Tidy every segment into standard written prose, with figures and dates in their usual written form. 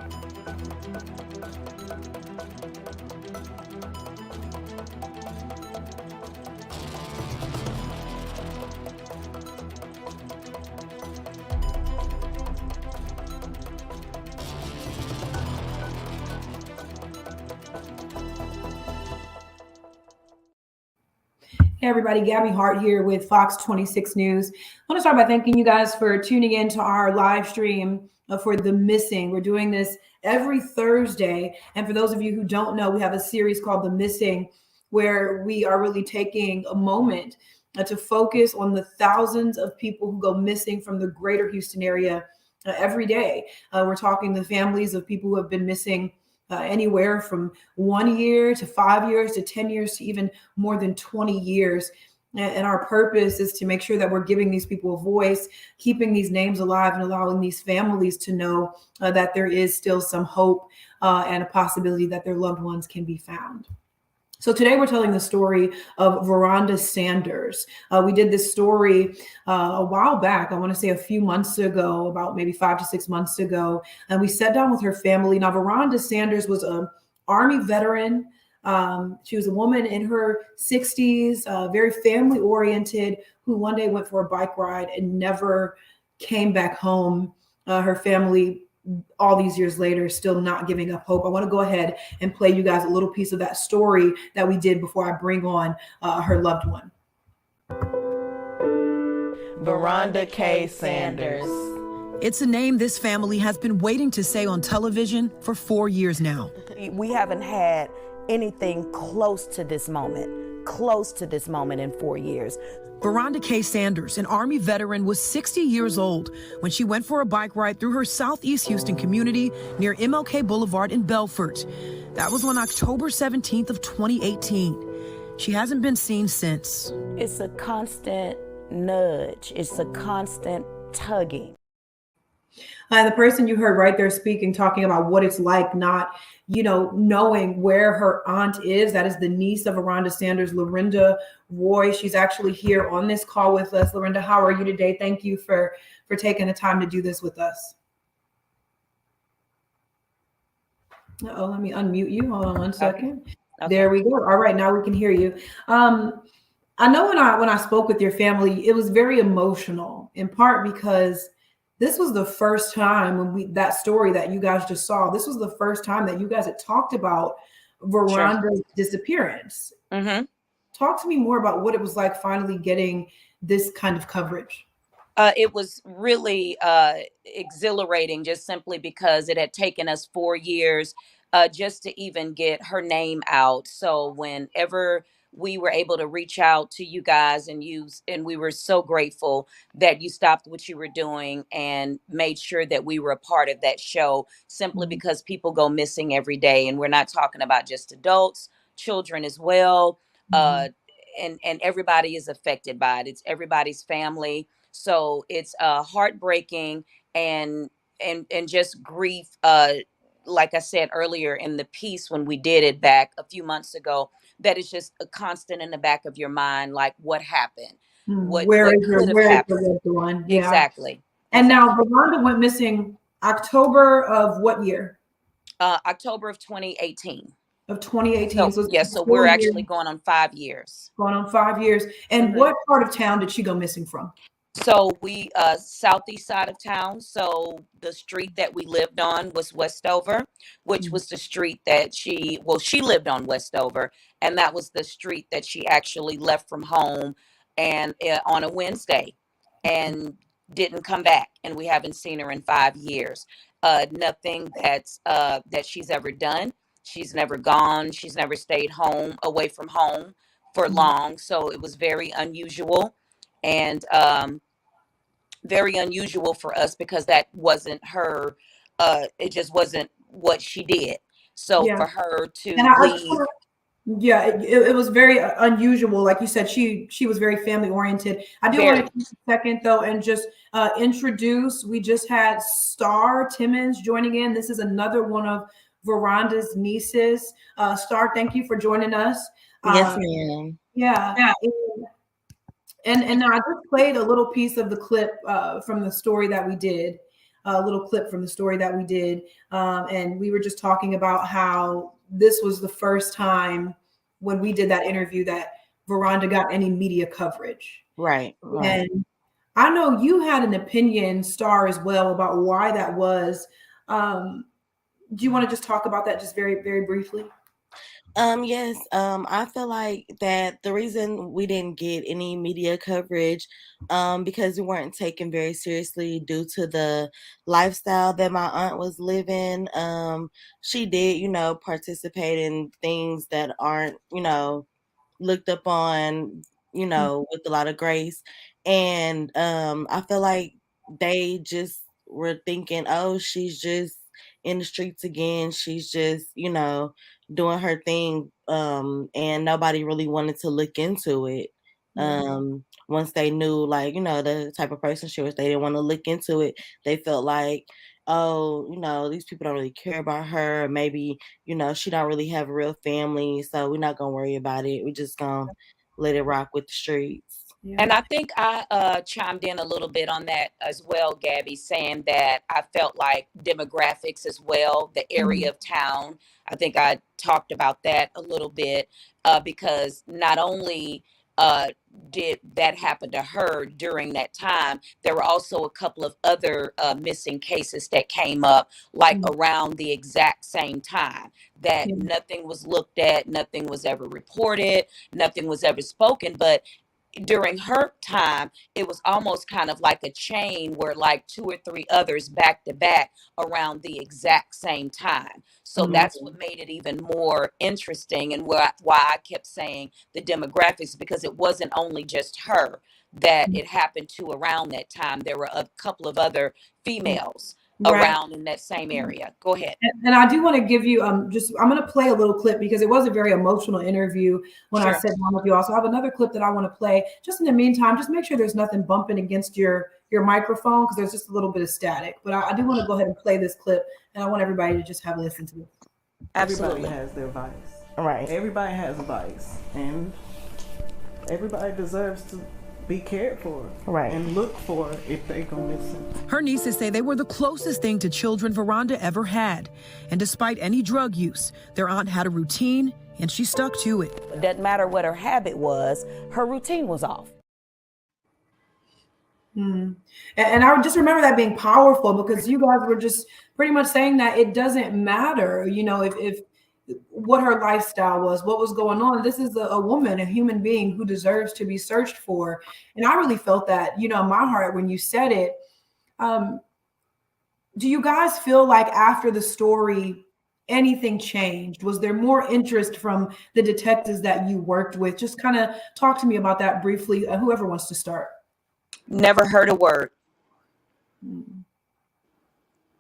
Hey everybody, Gabby Hart here with Fox 26 News. I want to start by thanking you guys for tuning in to our live stream for The Missing. We're doing this every Thursday. And for those of you who don't know, we have a series called The Missing, where we are really taking a moment to focus on the thousands of people who go missing from the greater Houston area every day. We're talking the families of people who have been missing anywhere from 1 year to 5 years to 10 years to even more than 20 years. And our purpose is to make sure that we're giving these people a voice, keeping these names alive, and allowing these families to know that there is still some hope and a possibility that their loved ones can be found. So today we're telling the story of Veronda Sanders. We did this story a while back, I want to say a few months ago, about maybe 5 to 6 months ago, and we sat down with her family. Now, Veronda Sanders was an Army veteran. She was a woman in her 60s, very family oriented, who one day went for a bike ride and never came back home. Her family, all these years later, still not giving up hope. I want to go ahead and play you guys a little piece of that story that we did before I bring on her loved one. Veronda K. Sanders. It's a name this family has been waiting to say on television for 4 years now. We haven't had anything close to this moment in 4 years. Veronda K. Sanders, an Army veteran, was 60 years old when she went for a bike ride through her Southeast Houston community near MLK Boulevard in Belfort. That was on October 17th of 2018. She hasn't been seen since. It's a constant nudge. It's a constant tugging. The person you heard right there speaking, talking about what it's like not, knowing where her aunt is. That is the niece of Veronda Sanders, Lorinda Roy. She's actually here on this call with us. Lorinda, how are you today? Thank you for taking the time to do this with us. Uh-oh, let me unmute you. Hold on one second. Okay. There we go. All right, now we can hear you. I know when I spoke with your family, it was very emotional, in part because this was the first time that story that you guys just saw, this was the first time that you guys had talked about Veronda's disappearance. Mm-hmm. Talk to me more about what it was like finally getting this kind of coverage. It was really exhilarating, just simply because it had taken us 4 years just to even get her name out. So whenever we were able to reach out to you guys and we were so grateful that you stopped what you were doing and made sure that we were a part of that show, simply because people go missing every day. And we're not talking about just adults, children as well. And everybody is affected by it. It's everybody's family. So it's heartbreaking and just grief. Like I said earlier in the piece when we did it back a few months ago, that is just a constant in the back of your mind, like what happened? Where is your loved one? Yeah. Exactly. And now Veronda went missing October of what year? October of 2018. Of 2018. So we're actually going on 5 years. Going on 5 years. And what part of town did she go missing from? So we southeast side of town. So the street that we lived on was Westover, which was the street that she lived on Westover, and that was the street that she actually left from home and on a Wednesday and didn't come back, and we haven't seen her in 5 years. Nothing that she's ever done. She's never gone. She's never stayed home, away from home for long. So it was very unusual. And very unusual for us because that wasn't her. It just wasn't what she did. So for her to leave. It was very unusual. Like you said, she was very family oriented. I do want to take a second though and just introduce. We just had Star Timmins joining in. This is another one of Veronda's nieces. Star, thank you for joining us. Yes, ma'am. Yeah. And I just played a little piece of the clip from the story that we did. little clip from the story that we did, and we were just talking about how this was the first time when we did that interview that Veronda got any media coverage. Right. And I know you had an opinion, Star, as well about why that was. Do you want to just talk about that just very, very briefly? Yes. I feel like that the reason we didn't get any media coverage, because we weren't taken very seriously due to the lifestyle that my aunt was living. She did, participate in things that aren't, looked up on, with a lot of grace. And I feel like they just were thinking, oh, she's just in the streets again. She's just, doing her thing. And nobody really wanted to look into it. Once they knew, like, the type of person she was, they didn't want to look into it. They felt like, oh, these people don't really care about her. Maybe, she don't really have a real family, so we're not gonna worry about it. We're just gonna let it rock with the streets. Yeah. And I think I chimed in a little bit on that as well, Gabby, saying that I felt like demographics as well, the area of town. I think I talked about that a little bit because not only uh, did that happen to her during that time, there were also a couple of other missing cases that came up like around the exact same time that nothing was looked at, nothing was ever reported, nothing was ever spoken. But during her time, it was almost kind of like a chain where like two or three others back to back around the exact same time. So that's what made it even more interesting, and why I kept saying the demographics, because it wasn't only just her that it happened to around that time. There were a couple of other females around in that same area. Go ahead. And I do want to give you I'm going to play a little clip because it was a very emotional interview when I Sure. sat down with you. Also, I have another clip that I want to play. Just in the meantime, just make sure there's nothing bumping against your microphone because there's just a little bit of static. But I do want to go ahead and play this clip, and I want everybody to just have a listen to it. Absolutely. Everybody has their vice. Right. Everybody has a vice, and everybody deserves to be cared for, Right. and look for if they gonna listen. Her nieces say they were the closest thing to children Veronda ever had. And despite any drug use, their aunt had a routine and she stuck to it. It doesn't matter what her habit was, her routine was off. And I just remember that being powerful because you guys were just pretty much saying that it doesn't matter, if what her lifestyle was, what was going on. This is a woman, a human being who deserves to be searched for. And I really felt that, in my heart when you said it. Do you guys feel like after the story, anything changed? Was there more interest from the detectives that you worked with? Just kind of talk to me about that briefly. Whoever wants to start. Never heard a word.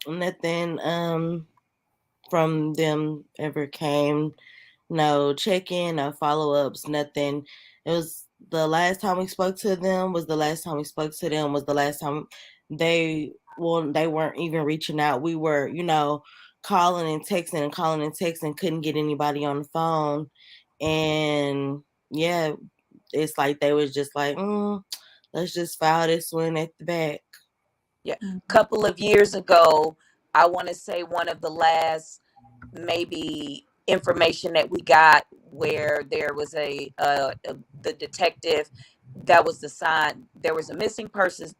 Nothing from them ever came. No check-in, no follow-ups, nothing. It was the last time we spoke to them was the last time we spoke to them was the last time they weren't even reaching out. We were, calling and texting, couldn't get anybody on the phone. And yeah, it's like they was just like, let's just file this one at the back. Yeah. Couple of years ago, I want to say one of the last maybe information that we got where there was the detective that was assigned. There was a missing person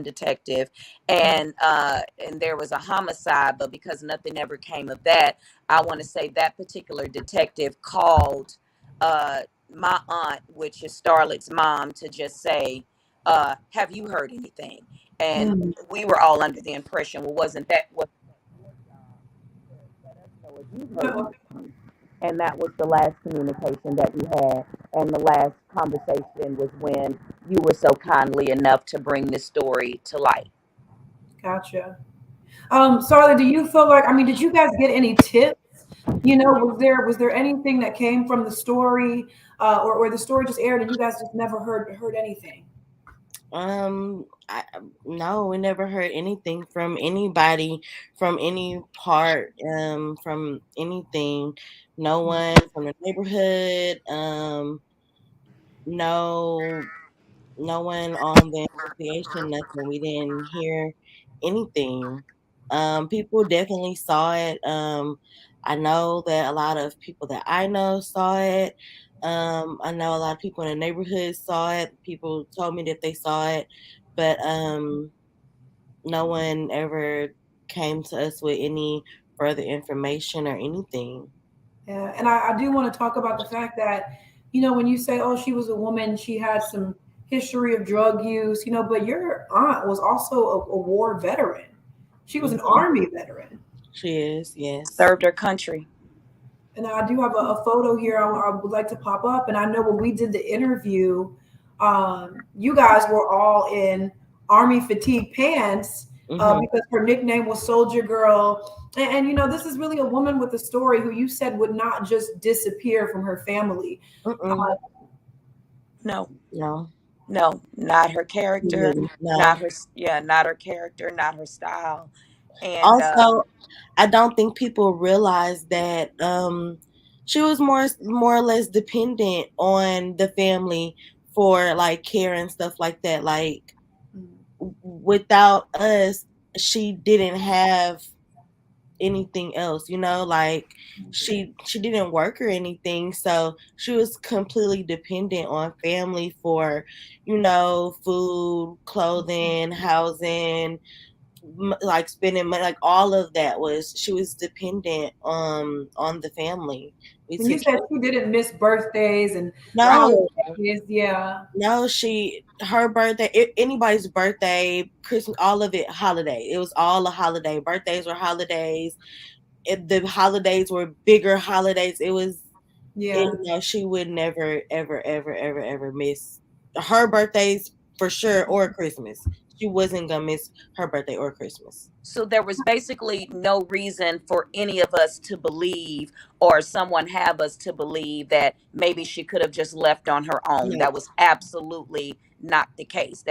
detective, and there was a homicide, but because nothing ever came of that, I want to say that particular detective called my aunt, which is Starlet's mom, to just say, have you heard anything? And we were all under the impression, well, wasn't that what your job? Let us know if you heard anything. And that was the last communication that we had. And the last conversation was when you were so kindly enough to bring this story to light. Gotcha. Sarla, do you feel like, did you guys get any tips? Was there anything that came from the story, or the story just aired and you guys just never heard anything? No, we never heard anything from anybody, from any part, from anything. No one from the neighborhood. No one on the investigation. Nothing. We didn't hear anything. People definitely saw it. I know that a lot of people that I know saw it. I know a lot of people in the neighborhood saw it. People told me that they saw it, but no one ever came to us with any further information or anything. Yeah, and I do want to talk about the fact that, when you say, oh, she was a woman, she had some history of drug use, but your aunt was also a war veteran. She was an Mhm. Army veteran. She is, yes. Served her country. And I do have a photo here I would like to pop up. And I know when we did the interview, you guys were all in Army fatigue pants Hmm. because her nickname was Soldier Girl. And this is really a woman with a story who you said would not just disappear from her family. Mm-mm. No, No, no, not her she character, wouldn't. not No. her, yeah, not her character, not her style. And Also, I don't think people realize that she was more or less dependent on the family for like care and stuff like that. Like without us, she didn't have anything else, like she didn't work or anything, so she was completely dependent on family for, food, clothing, housing, like spending money, like all of that was she was dependent on the family. We And you took said care. she didn't miss birthdays and No, holidays. Yeah. no, her birthday, anybody's birthday, Christmas, all of it holiday. It was all a holiday. Birthdays were holidays. The holidays were bigger holidays. Yeah. She would never, ever, ever, ever, ever miss her birthdays for sure, or Christmas. She wasn't gonna miss her birthday or Christmas. so there was basically no reason for any of us to believe, or someone have us to believe, that maybe she could have just left on her own. No, That was absolutely not the case.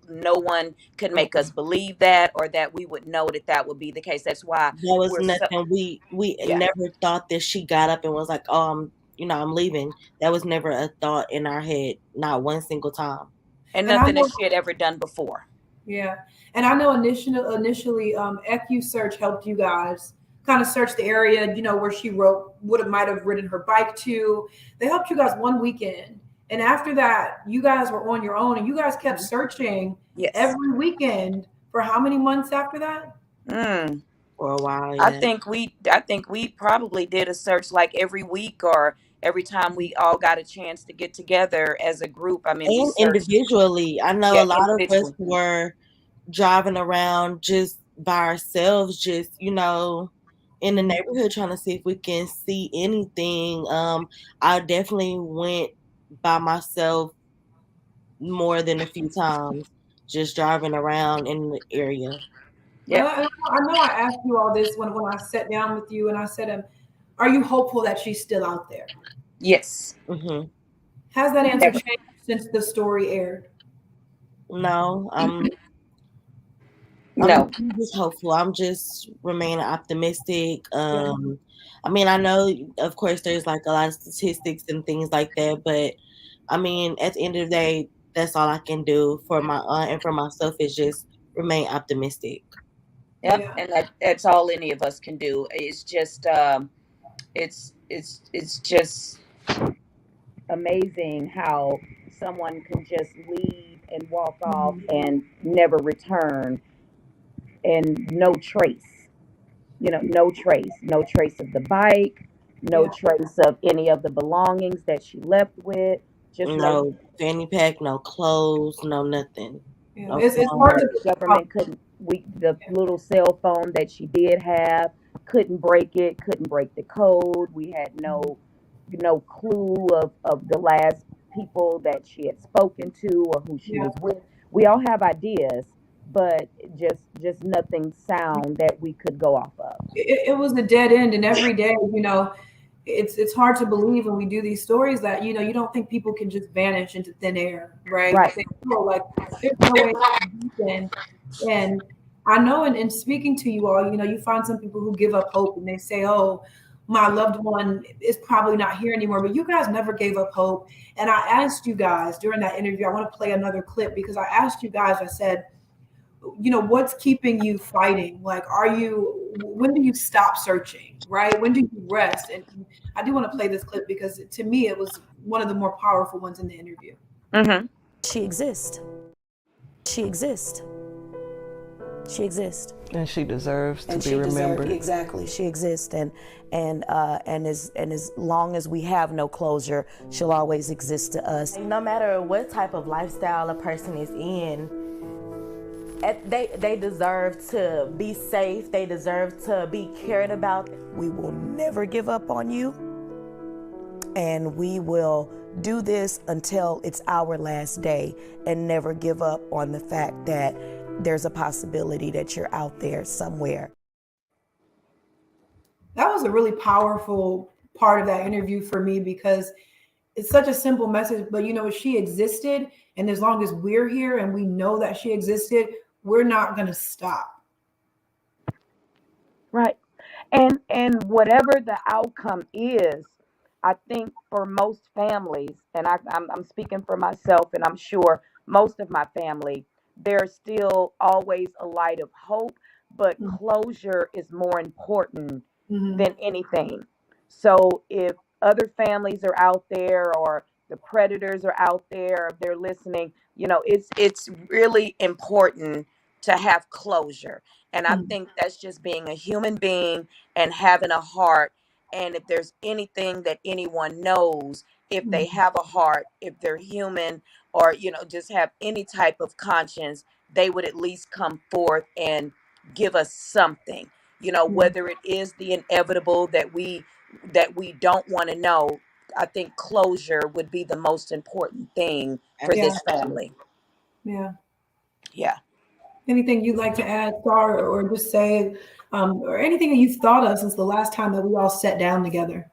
No one could make us mm-mm. believe that, or that we would know that that would be the case. That's why That was we're so, nothing. We yeah. never thought that she got up and was like, "Oh, I'm leaving." That was never a thought in our head, not one single time. And And I nothing that know. she had ever done before. Yeah, and I know initially, EcuSearch helped you guys kind of search the area, where she might have ridden her bike to. They helped you guys one weekend, and after that, you guys were on your own, and you guys kept searching Yes. every weekend for how many months after that? Mm. For a while, I yeah. think we probably did a search like every week, or every time we all got a chance to get together as a group. I mean, we And searched, individually, I know yeah, a lot of us individually. were driving around just by ourselves, just in the neighborhood, trying to see if we can see anything. I definitely went by myself more than a few times, just driving around in the area. And Yep. I know I asked you all this when I sat down with you, and I said, "Are you hopeful that she's still out there?" Yes. Hmm. Has that answer Ever. changed since the story aired? No, I'm No. just hopeful. I'm just remaining optimistic. Yeah. I mean, I know, of course, there's like a lot of statistics and things like that, but I mean, at the end of the day, that's all I can do for my aunt and for myself is just remain optimistic. Yep. Yeah. And that's all any of us can do. It's just it's just amazing how someone can just leave and walk off and never return, and no trace. No trace of the bike, no Yeah. trace of any of the belongings that she left with. Just no. No fanny pack, no clothes, no nothing, Yeah. no It's hard phone. to The believe how. government couldn't. The little cell phone that she did have, couldn't break it. Couldn't break the code. We had no clue of the last people that she had spoken to or who she Yeah. was with. We all have ideas, but just nothing sound that we could go off of. It was a dead end, and every day, it's hard to believe when we do these stories that you don't think people can just vanish into thin air, right? You Right. think, oh, like there's no way that can happen. And I know, in speaking to you all, you find some people who give up hope and they say, oh, my loved one is probably not here anymore. But you guys never gave up hope. And I asked you guys during that interview, I want to play another clip because I asked you guys, I said, what's keeping you fighting? Like, when do you stop searching, right? When do you rest? And I do want to play this clip because to me, it was one of the more powerful ones in the interview. Mm-hmm. She exists. She exists. She exists. And she deserves to And be she remembered. exactly. She exists, and as long as we have no closure, she'll always exist to us. No matter what type of lifestyle a person is in, they deserve to be safe. They deserve to be cared about. We will never give up on you, and we will do this until it's our last day, and never give up on the fact that there's a possibility that you're out there somewhere. That was a really powerful part of that interview for me because it's such a simple message, but she existed. And as long as we're here and we know that she existed, we're not going to stop. Right. And whatever the outcome is, I think for most families, and I'm speaking for myself, and I'm sure most of my family, there's still always a light of hope, but closure is more important than anything. So if other families are out there, or the predators are out there, if they're listening, It's really important to have closure. And I Mhm. think that's just being a human being and having a heart. And if there's anything that anyone knows, if they Mhm. have a heart, if they're human, or just have any type of conscience, they would at least come forth and give us something. Yeah. Whether it is the inevitable that we don't want to know. I think closure would be the most important thing for Yeah. this family. Yeah. Yeah. Anything you'd like to add, Star, or just say, or anything that you've thought of since the last time that we all sat down together?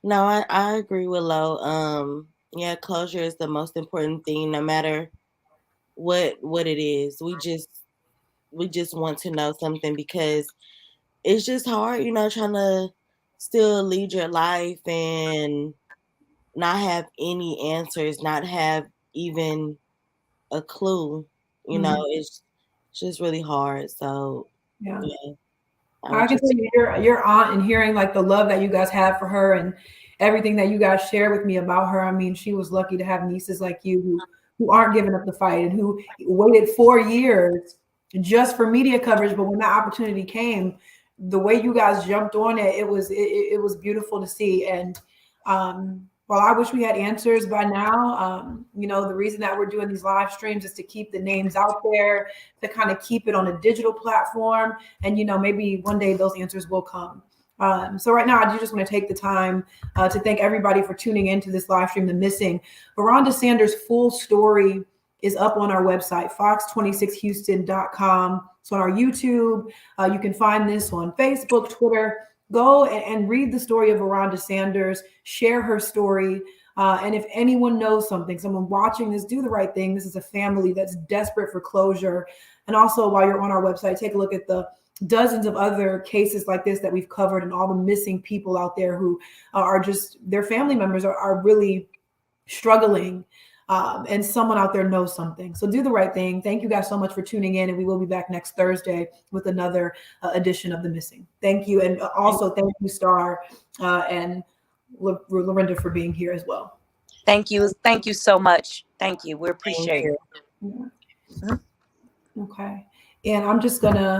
No, I agree with Lo. Yeah, closure is the most important thing, no matter what it is. We just want to know something, because it's just hard, trying to still lead your life and not have any answers, not have even a clue. Mhm. It's just really hard. So Yeah. yeah, I I would can just tell you your aunt, and hearing like the love that you guys have for her and everything that you guys share with me about her. I mean, she was lucky to have nieces like you who aren't giving up the fight and who waited 4 years just for media coverage. But when that opportunity came, the way you guys jumped on it, it was beautiful to see. And while I wish we had answers by now, the reason that we're doing these live streams is to keep the names out there, to kind of keep it on a digital platform. And, maybe one day those answers will come. So right now, I do just want to take the time to thank everybody for tuning into this live stream, The Missing. Veronda Sanders' full story is up on our website, fox26houston.com. It's on our YouTube. You can find this on Facebook, Twitter. Go and read the story of Veronda Sanders, share her story. And if anyone knows something, someone watching this, do the right thing. This is a family that's desperate for closure. And also, while you're on our website, take a look at the dozens of other cases like this that we've covered, and all the missing people out there who are just, their family members are really struggling. And someone out there knows something. So do the right thing. Thank you guys so much for tuning in. And we will be back next Thursday with another edition of The Missing. Thank you. And also thank you, Star, and Lorinda, for being here as well. Thank you. Thank you so much. Thank you. We thank appreciate it. you. Yeah. Okay. And I'm just going to